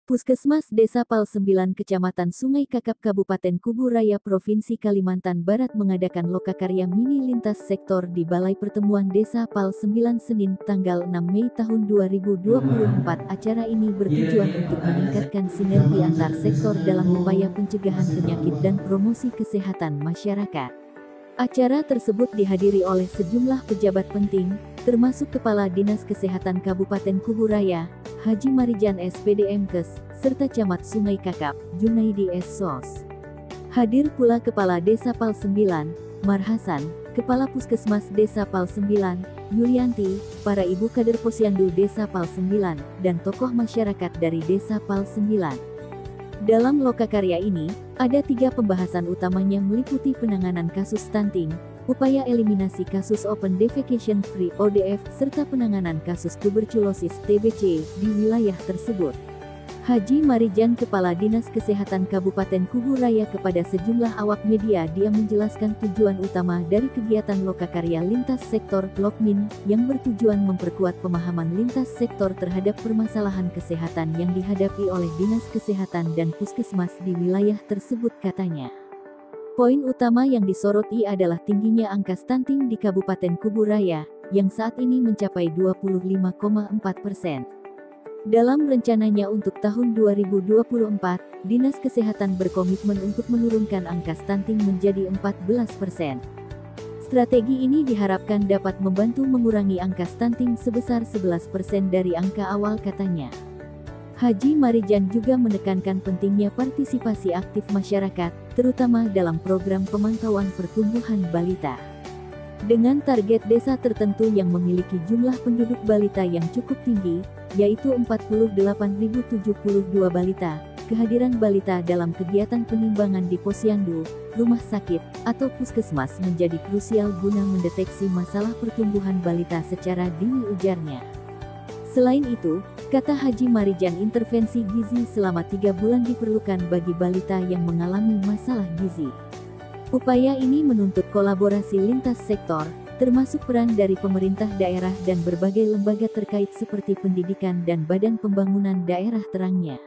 Puskesmas Desa Pal 9 Kecamatan Sungai Kakap Kabupaten Kubu Raya Provinsi Kalimantan Barat mengadakan lokakarya mini lintas sektor di Balai Pertemuan Desa Pal 9 Senin tanggal 6 Mei tahun 2024. Acara ini bertujuan untuk meningkatkan sinergi antar sektor dalam upaya pencegahan penyakit dan promosi kesehatan masyarakat. Acara tersebut dihadiri oleh sejumlah pejabat penting, termasuk Kepala Dinas Kesehatan Kabupaten Kubu Raya, Haji Marijan SPD MKes, serta Camat Sungai Kakap, Junaidi S. Sos. Hadir pula Kepala Desa Pal 9, Mar Hasan, Kepala Puskesmas Desa Pal 9, Yulianti, para ibu kader posyandu Desa Pal 9, dan tokoh masyarakat dari Desa Pal 9. Dalam lokakarya ini, ada 3 pembahasan utamanya meliputi penanganan kasus stunting, upaya eliminasi kasus open defecation free ODF, serta penanganan kasus tuberkulosis TBC di wilayah tersebut. Haji Marijan Kepala Dinas Kesehatan Kabupaten Kubu Raya kepada sejumlah awak media dia menjelaskan tujuan utama dari kegiatan lokakarya lintas sektor LOKMIN yang bertujuan memperkuat pemahaman lintas sektor terhadap permasalahan kesehatan yang dihadapi oleh Dinas Kesehatan dan Puskesmas di wilayah tersebut katanya. Poin utama yang disoroti adalah tingginya angka stunting di Kabupaten Kubu Raya, yang saat ini mencapai 25,4%. Dalam rencananya untuk tahun 2024, Dinas Kesehatan berkomitmen untuk menurunkan angka stunting menjadi 14%. Strategi ini diharapkan dapat membantu mengurangi angka stunting sebesar 11% dari angka awal katanya. Haji Marijan juga menekankan pentingnya partisipasi aktif masyarakat, terutama dalam program pemantauan pertumbuhan balita. Dengan target desa tertentu yang memiliki jumlah penduduk balita yang cukup tinggi, yaitu 48.072 balita, kehadiran balita dalam kegiatan penimbangan di posyandu, rumah sakit, atau puskesmas menjadi krusial guna mendeteksi masalah pertumbuhan balita secara dini ujarnya. Selain itu, kata Haji Marijan, intervensi gizi selama 3 bulan diperlukan bagi balita yang mengalami masalah gizi. Upaya ini menuntut kolaborasi lintas sektor, termasuk peran dari pemerintah daerah dan berbagai lembaga terkait seperti pendidikan dan badan pembangunan daerah terangnya.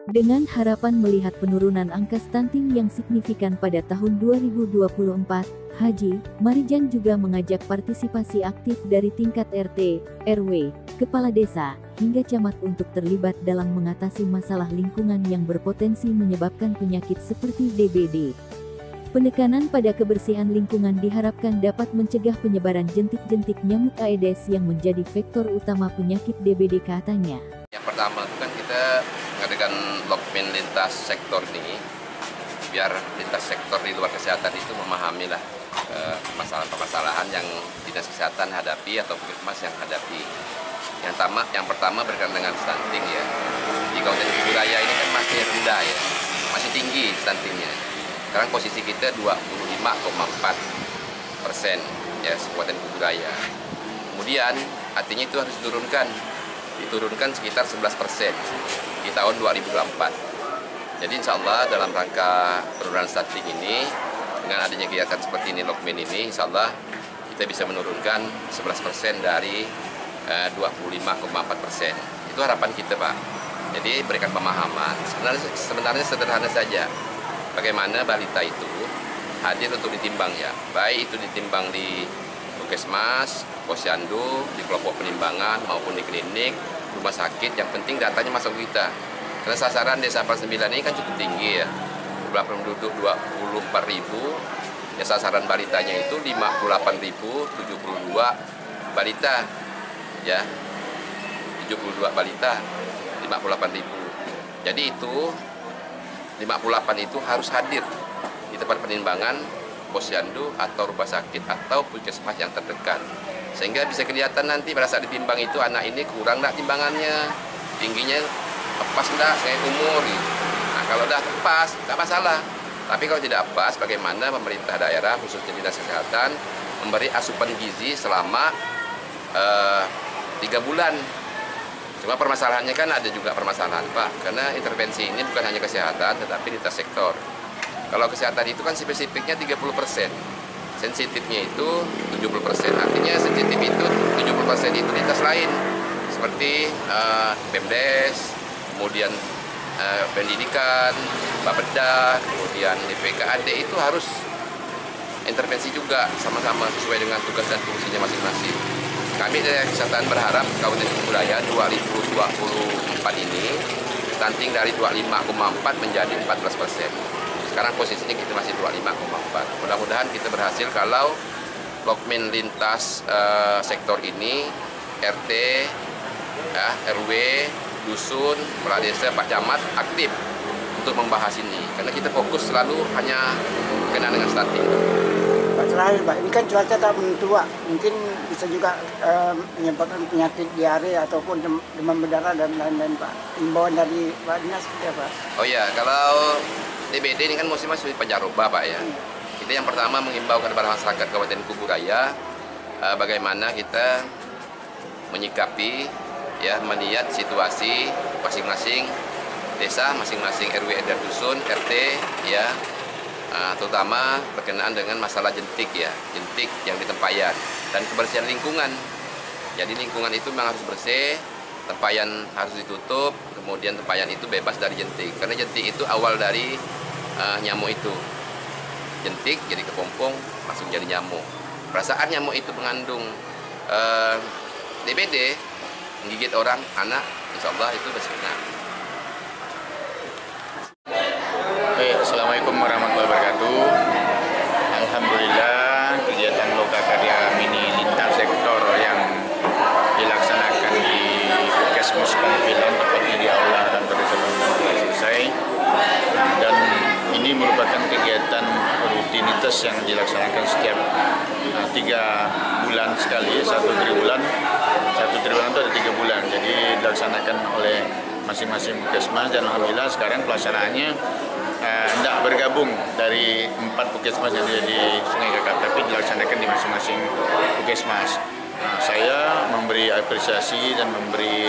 Dengan harapan melihat penurunan angka stunting yang signifikan pada tahun 2024, Haji Marijan juga mengajak partisipasi aktif dari tingkat RT, RW, Kepala Desa, hingga camat untuk terlibat dalam mengatasi masalah lingkungan yang berpotensi menyebabkan penyakit seperti DBD. Penekanan pada kebersihan lingkungan diharapkan dapat mencegah penyebaran jentik-jentik nyamuk Aedes yang menjadi faktor utama penyakit DBD katanya. Yang pertama itu kan kita mengadakan LOKMIN lintas sektor ini, biar lintas sektor di luar kesehatan itu memahami lah permasalahan yang dinas kesehatan hadapi atau puskesmas yang hadapi. Yang pertama berkaitan dengan stunting ya. Di Kabupaten Kubu Raya ini kan masih rendah ya, masih tinggi stuntingnya. Sekarang posisi kita 25,4% ya, Kabupaten Kubu Raya. Kemudian artinya itu harus diturunkan sekitar 11% di tahun 2024. Jadi insya Allah dalam rangka penurunan stunting ini, dengan adanya kegiatan seperti ini LOKMIN ini, insya Allah kita bisa menurunkan 11% dari 25,4%. Itu harapan kita Pak. Jadi berikan pemahaman. Sebenarnya sederhana saja. Bagaimana balita itu hadir untuk ditimbang ya, baik itu ditimbang di puskesmas, posyandu, di kelompok penimbangan maupun di klinik, rumah sakit. Yang penting datanya masuk kita. Karena sasaran Desa Pal 9 ini kan cukup tinggi ya, jumlah penduduk 24.000, ya sasaran balitanya itu 58.072 balita ya, 72 balita, 58.000. Jadi itu 58 itu harus hadir di tempat penimbangan posyandu atau rumah sakit atau puskesmas yang terdekat, sehingga bisa kelihatan nanti pada saat ditimbang itu anak ini kurang enggak timbangannya, tingginya pas enggak saya umur gitu. Nah kalau udah pas enggak masalah, tapi kalau tidak pas, bagaimana pemerintah daerah khususnya dinas kesehatan memberi asupan gizi selama 3 bulan. Cuma permasalahannya kan ada juga permasalahan Pak, karena intervensi ini bukan hanya kesehatan tetapi lintas sektor. Kalau kesehatan itu kan spesifiknya 30%, sensitifnya itu 70%, artinya sensitif itu 70% itu lintas lain, seperti PEMDES, kemudian pendidikan, Bapeda, kemudian DPKAD itu harus intervensi juga sama-sama sesuai dengan tugas dan fungsinya masing-masing. Kami dari Kesehatan berharap Kabupaten Kuburaya 2024 ini stunting dari 25,4 menjadi 14%. Sekarang posisinya kita masih 25,4. Mudah-mudahan kita berhasil kalau Lokmin lintas sektor ini, RT, RW, dusun, kepala desa, Pak Camat aktif untuk membahas ini. Karena kita fokus selalu hanya berkenaan dengan stunting. Pak, terakhir Pak, ini kan cuaca tak menentu Pak, mungkin bisa juga menyebabkan penyakit diare ataupun demam berdarah dan lain-lain Pak. Himbauan dari Pak Dinas seperti apa? Oh ya, kalau DBD ini kan musimnya sudah pancaroba Pak ya. Kita yang pertama mengimbau kepada masyarakat Kabupaten Kuburaya bagaimana kita menyikapi ya, melihat situasi masing-masing desa, masing-masing RW dan dusun, RT ya. Terutama berkenaan dengan masalah jentik ya, jentik yang di tempayan dan kebersihan lingkungan. Jadi lingkungan itu memang harus bersih, tempayan harus ditutup, kemudian tempayan itu bebas dari jentik. Karena jentik itu awal dari nyamuk itu. Jentik jadi kepompong, langsung jadi nyamuk. Perasaan nyamuk itu mengandung DBD, menggigit orang, anak, insya Allah itu bersihnya. Baik, Assalamualaikum warahmatullahi wabarakatuh. Alhamdulillah, kegiatan lokakarya mini lintas sektor yang dilaksanakan di Puskesmas Pangpilan, tepatnya di Aula Kantor Desa Pangpilan telah selesai. Dan ini merupakan kegiatan rutinitas yang dilaksanakan setiap 3 bulan sekali, 1 triwulan. 1 triwulan itu ada 3 bulan, jadi dilaksanakan oleh masing-masing puskesmas dan alhamdulillah sekarang pelaksanaannya tidak bergabung dari 4 puskesmas yang ada di Sungai Kakap, tapi dilaksanakan di masing-masing puskesmas. Saya memberi apresiasi dan memberi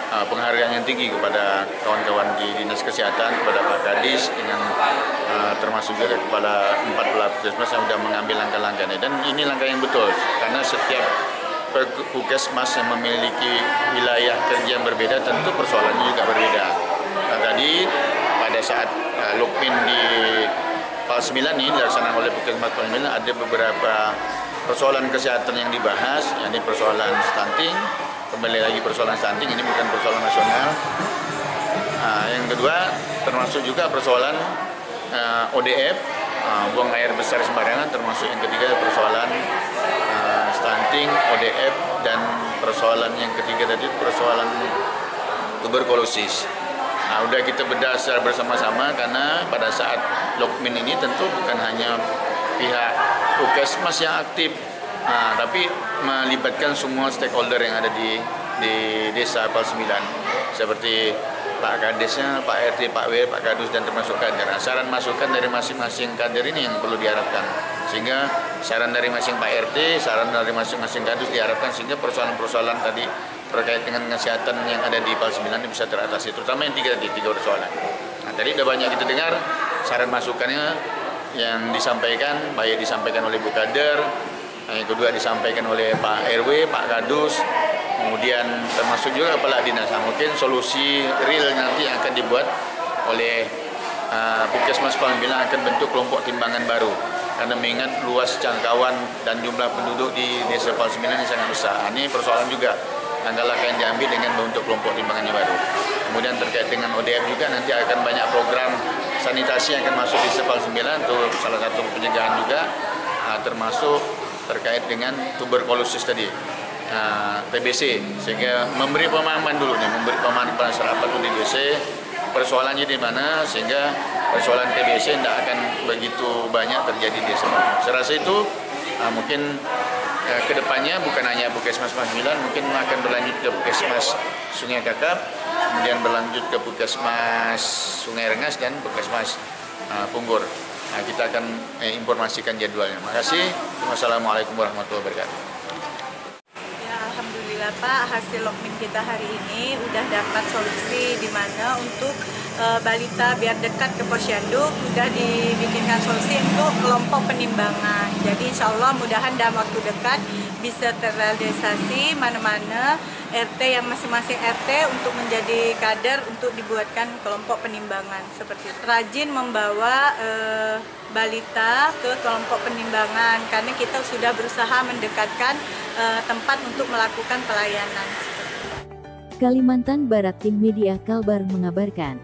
penghargaan yang tinggi kepada kawan-kawan di Dinas Kesehatan, kepada Pak Kadis, dengan termasuk juga kepada 14 puskesmas yang sudah mengambil langkah-langkah ini. Dan ini langkah yang betul, karena setiap puskesmas yang memiliki wilayah kerja yang berbeda, tentu persoalannya juga berbeda. Nah, tadi pada saat Lokmin di Pal 9 ini dilaksanakan oleh Puskesmas Pal 9, ada beberapa persoalan kesehatan yang dibahas, yakni persoalan stunting. Kembali lagi persoalan stunting ini bukan persoalan nasional. Yang kedua termasuk juga persoalan ODF, buang air besar sembarangan, termasuk yang ketiga persoalan stunting, ODF, dan persoalan yang ketiga tadi persoalan tuberkulosis. Nah, udah kita bedah secara bersama-sama karena pada saat Lokmin ini tentu bukan hanya pihak puskesmas yang aktif, tapi melibatkan semua stakeholder yang ada di desa Pal 9 seperti Pak Kadesnya, Pak RT, Pak W, Pak Kadus, dan termasuk kader. Nah, saran masukan dari masing-masing kader ini yang perlu diharapkan, sehingga saran dari masing Pak RT, saran dari masing-masing Kadus diharapkan sehingga persoalan-persoalan tadi terkait dengan kesehatan yang ada di Pal 9 ini bisa teratasi, terutama yang tiga persoalan. Nah, tadi sudah banyak kita dengar saran masukannya yang disampaikan, baik disampaikan oleh Bu Kader, yang kedua disampaikan oleh Pak RW, Pak Kadus, kemudian termasuk juga kepala dinas. Mungkin solusi real nanti yang akan dibuat oleh Puskesmas Pangpilan akan bentuk kelompok timbangan baru, karena mengingat luas jangkauan dan jumlah penduduk di desa Pal 9 ini sangat besar. Ini persoalan juga langkah-langkah yang diambil dengan bentuk kelompok timbangannya baru. Kemudian terkait dengan ODF juga nanti akan banyak program sanitasi yang akan masuk di desa Pal 9 untuk salah satu pencegahan juga, termasuk terkait dengan tuberkulosis tadi, TBC, sehingga memberi pemahaman dulu nih, memberi pemahaman kepada masyarakat di TBC, persoalannya di mana, sehingga persoalan TBC tidak akan begitu banyak terjadi di desa. Saya rasa itu mungkin kedepannya bukan hanya Puskesmas Pal 9, mungkin akan berlanjut ke Puskesmas Sungai Kakap, kemudian berlanjut ke Puskesmas Sungai Rengas dan Puskesmas Punggur. Nah, kita akan informasikan jadwalnya. Terima kasih. Wassalamualaikum warahmatullahi wabarakatuh. Ya, alhamdulillah Pak, hasil Lokmin kita hari ini udah dapat solusi di mana untuk balita biar dekat ke posyandu sudah dibikinkan solusi untuk kelompok penimbangan. Jadi insya Allah mudahan dalam waktu dekat bisa terrealisasi mana-mana RT yang masing-masing RT untuk menjadi kader untuk dibuatkan kelompok penimbangan seperti itu. Rajin membawa balita ke kelompok penimbangan karena kita sudah berusaha mendekatkan tempat untuk melakukan pelayanan. Kalimantan Barat, Tim Media Kalbar mengabarkan.